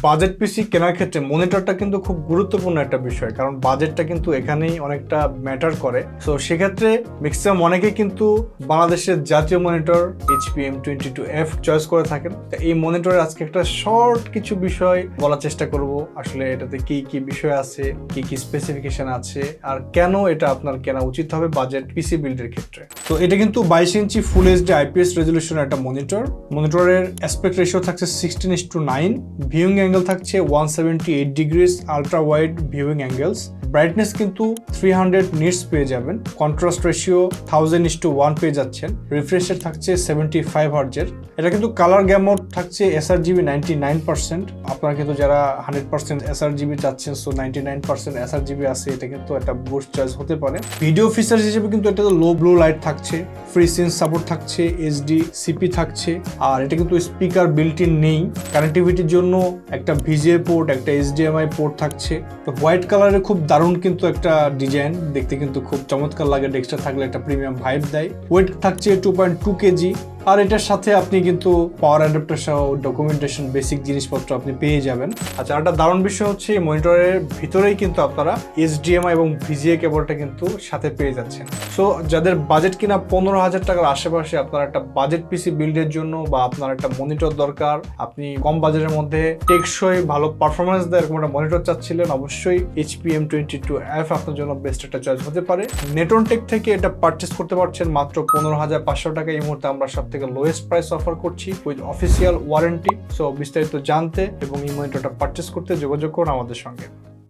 Budget পিসি কেনার ক্ষেত্রে মনিটরটা কিন্তু খুব গুরুত্বপূর্ণ একটা বিষয়, কারণ বাজেটটা কিন্তু এখানেই অনেকটা ম্যাটার করে। সো সেক্ষেত্রে ম্যাক্সিমাম অনেকেই কিন্তু বাংলাদেশের জাতীয় মনিটর HP M22F চয়েস করে থাকেন। এই মনিটরের আজকে একটা শর্ট কিছু বিষয় বলার চেষ্টা করব, আসলে এটাতে কি কি বিষয় আছে, কি কি স্পেসিফিকেশন আছে, আর কেন এটা আপনার কেনা উচিত হবে বাজেট পিসি বিল্ডের ক্ষেত্রে। তো এটা কিন্তু 22 ইঞ্চি ফুল এইচডি IPS রেজলিউশনের একটা মনিটরের অ্যাসপেক্ট রেশিও থাকছে 16:9, ভিউইং অ্যাঙ্গেল থাকছে 178 degrees, ultra wide viewing angles, brightness কিন্তু 300 নিটস পেয়ে যাবেন, কন্ট্রাস্ট রেশিও 1000:1 পেয়ে যাচ্ছেন, রিফ্রেশ রেট থাকছে 75 হার্জের। এটা কিন্তু কালার গ্যামোড থাকছে sRGB 99%। আপনারা কিন্তু যারা 100% sRGB চাচ্ছেন, সো 99% sRGB আছে, এটা কিন্তু একটা বুস্ট চয়েস হতে পারে। ভিডিও ফিচার্স হিসেবে কিন্তু এটা লো ব্লু লাইট থাকছে, ফ্রি সিন সাপোর্ট থাকছে, HD CP থাকছে, আর এটা কিন্তু স্পিকার বিল্ট ইন নেই। কানেক্টিভিটির জন্য একটা VGA পোর্ট, একটা HDMI পোর্ট থাকছে। তো হোয়াইট কালারের খুব দারুণ কিন্তু একটা ডিজাইন, দেখতে কিন্তু খুব চমৎকার লাগে, ডেস্কটা থাকলে একটা প্রিমিয়াম ভাইব দেয়। ওয়েট থাকছে 2.2 কেজি, আর এটার সাথে আপনি কিন্তু পাওয়ার অ্যাডাপ্টার সহ ডকুমেন্টেশন বেসিক জিনিসপত্র আপনি পেয়ে যাবেন। আচ্ছা, একটা দারুণ বিষয় হচ্ছে এই মনিটরের ভিতরেই কিন্তু আপনারা HDMI এবং VGA কেবলটা কিন্তু সাথে পেয়ে যাচ্ছেন। সো যাদের বাজেট কিনা 15,000 টাকার আশেপাশে, আপনার একটা বাজেট পিসি বিল্ডের জন্য বা আপনার একটা মনিটর দরকার, আপনি কম বাজেটের মধ্যে টেকসই ভালো পারফরমেন্স দেয় এরকম একটা মনিটর চাচ্ছিলেন, অবশ্যই HP M22F আপনার জন্য বেস্ট একটা চয়েস হতে পারে। নেটন টেক থেকে এটা পারচেস করতে পারছেন মাত্র 15,500 টাকা। এই মুহূর্তে আমরা সব থেকে লোয়েস্ট প্রাইস অফার করছি উইথ অফিসিয়াল ওয়ারেন্টি। সো বিস্তারিত জানতে এবং এই মনিটরটা পারচেস করতে যোগাযোগ করুন আমাদের সঙ্গে।